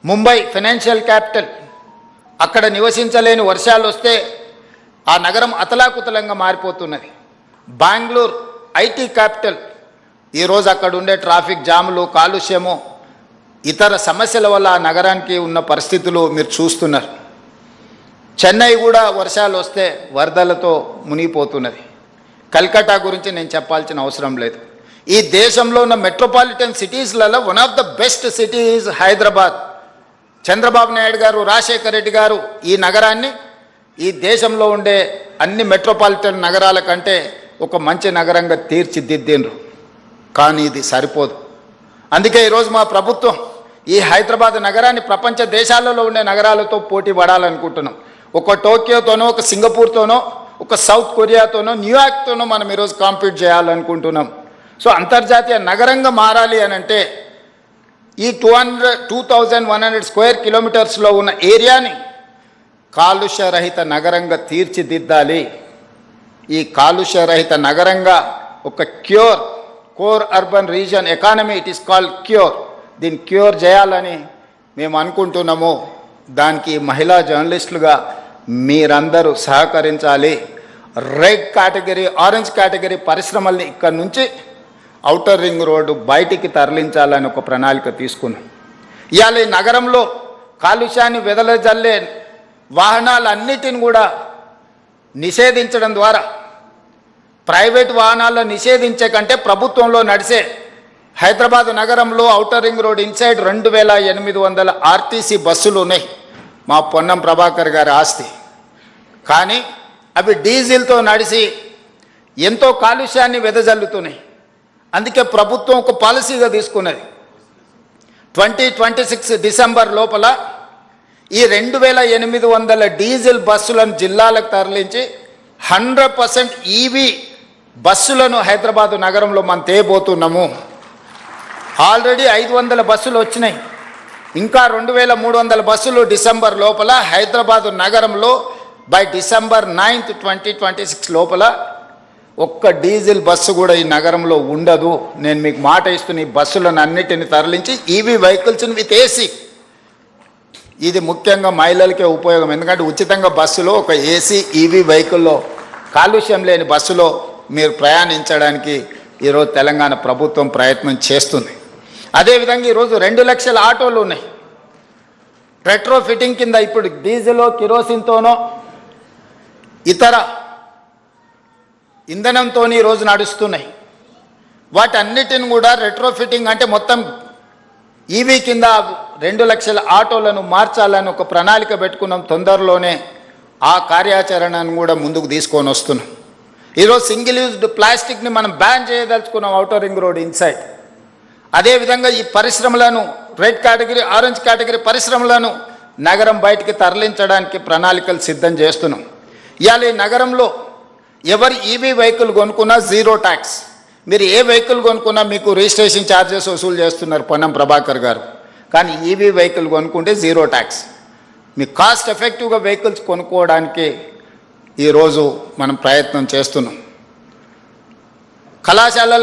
Mumbai financial capital, అక్కడ నివసించలేని వర్షాలు వస్తే ఆ నగరం అతలాకుతలంగా మారిపోతున్నది. బెంగళూరు ఐటీ క్యాపిటల్, ఈరోజు అక్కడ ఉండే ట్రాఫిక్ జాములు, కాలుష్యము, ఇతర సమస్యల వల్ల ఆ నగరానికి ఉన్న పరిస్థితులు మీరు చూస్తున్నారు. చెన్నై కూడా వర్షాలు వస్తే వరదలతో మునిగిపోతున్నది. కల్కట్టా గురించి నేను చెప్పాల్సిన అవసరం లేదు. ఈ దేశంలో ఉన్న మెట్రోపాలిటన్ సిటీస్లలో one of the best city is Hyderabad. Chandrababu Naidu garu, Rajasekhara Reddy గారు ఈ నగరాన్ని ఈ దేశంలో ఉండే అన్ని మెట్రోపాలిటన్ నగరాల కంటే ఒక మంచి నగరంగా తీర్చిదిద్దిండ్రు. కానీ ఇది సరిపోదు. అందుకే ఈరోజు మా ప్రభుత్వం ఈ హైదరాబాద్ నగరాన్ని ప్రపంచ దేశాలలో ఉండే నగరాలతో పోటీ పడాలనుకుంటున్నాం. ఒక టోక్యోతోనో, ఒక సింగపూర్తోనో, ఒక సౌత్ కొరియాతోనో, న్యూయార్క్తోనో మనం ఈరోజు కాంపీట్ చేయాలనుకుంటున్నాం. సో అంతర్జాతీయ నగరంగా మారాలి అని అంటే ఈ 2100 స్క్వేర్ కిలోమీటర్స్లో ఉన్న ఏరియాని కాలుష్యరహిత నగరంగా తీర్చిదిద్దాలి. ఈ కాలుష్యరహిత నగరంగా ఒక core urban reason economy, it is called cure, దీన్ని క్యూర్ చేయాలని మేము అనుకుంటున్నాము. దానికి మహిళా జర్నలిస్టులుగా మీరందరూ సహకరించాలి. రెడ్ కేటగిరీ, ఆరెంజ్ కేటగిరీ పరిశ్రమల్ని ఇక్కడ నుంచి ఔటర్ రింగ్ రోడ్డు బయటికి తరలించాలని ఒక ప్రణాళిక తీసుకున్నాం. ఇవాళ ఈ నగరంలో కాలుష్యాన్ని వెదలజల్లే వాహనాలన్నిటిని కూడా నిషేధించడం ద్వారా, ప్రైవేట్ వాహనాలను నిషేధించే కంటే ప్రభుత్వంలో నడిసే హైదరాబాద్ నగరంలో outer ring road inside 2800 RTC బస్సులు ఉన్నాయి, మా పొన్నం ప్రభాకర్ గారి ఆస్తి. కానీ అవి డీజిల్తో నడిచి ఎంతో కాలుష్యాన్ని వెదజల్లుతున్నాయి. అందుకే ప్రభుత్వం ఒక పాలసీగా తీసుకున్నది, 2026 డిసెంబర్ లోపల ఈ 2800 డీజిల్ బస్సులను జిల్లాలకు తరలించి 100% ఈవీ బస్సులను హైదరాబాదు నగరంలో మనం తేబోతున్నాము. ఆల్రెడీ 500 బస్సులు వచ్చినాయి, ఇంకా 2300 బస్సులు డిసెంబర్ లోపల హైదరాబాదు నగరంలో బై డిసెంబర్ 9, 2026 లోపల ఒక్క డీజిల్ బస్సు కూడా ఈ నగరంలో ఉండదు. నేను మీకు మాట ఇస్తున్న ఈ బస్సులను అన్నిటిని తరలించి ఈవీ వెహికల్స్ని విత్ ఏసీ, ఇది ముఖ్యంగా మహిళలకే ఉపయోగం. ఎందుకంటే ఉచితంగా బస్సులో ఒక ఏసీ ఈవీ వెహికల్లో కాలుష్యం లేని బస్సులో మీరు ప్రయాణించడానికి ఈరోజు తెలంగాణ ప్రభుత్వం ప్రయత్నం చేస్తుంది. అదేవిధంగా ఈరోజు 2 లక్షల ఆటోలు ఉన్నాయి రెట్రో ఫిట్టింగ్ కింద, ఇప్పుడు డీజిల్, కిరోసిన్తోనో ఇతర ఇంధనంతో ఈరోజు నడుస్తున్నాయి. వాటన్నిటిని కూడా రెట్రో ఫిట్టింగ్ అంటే మొత్తం ఈవీ కింద 2 లక్షల ఆటోలను మార్చాలని ఒక ప్రణాళిక పెట్టుకున్నాం. తొందరలోనే ఆ కార్యాచరణను కూడా ముందుకు తీసుకొని వస్తున్నాం. ఈరోజు సింగిల్ యూజ్డ్ ప్లాస్టిక్ని మనం బ్యాన్ చేయదలుచుకున్నాం ఔటర్ రింగ్ రోడ్ ఇన్సైడ్. అదేవిధంగా ఈ పరిశ్రమలను, రెడ్ కేటగిరీ, ఆరెంజ్ కేటగిరీ పరిశ్రమలను నగరం బయటికి తరలించడానికి ప్రణాళికలు సిద్ధం చేస్తున్నాం. ఇవాళ ఈ నగరంలో ఎవరు ఈవీ వెహికల్ కొనుక్కున్నా జీరో ట్యాక్స్. మీరు ఏ వెహికల్ కొనుక్కున్నా మీకు రిజిస్ట్రేషన్ ఛార్జెస్ వసూలు చేస్తున్నారు పొన్నం ప్రభాకర్ గారు. కానీ ఈవీ వెహికల్ కొనుక్కుంటే జీరో ట్యాక్స్. మీ కాస్ట్ ఎఫెక్టివ్గా వెహికల్స్ కొనుక్కోవడానికి ఈరోజు మనం ప్రయత్నం చేస్తున్నాం. కళాశాలల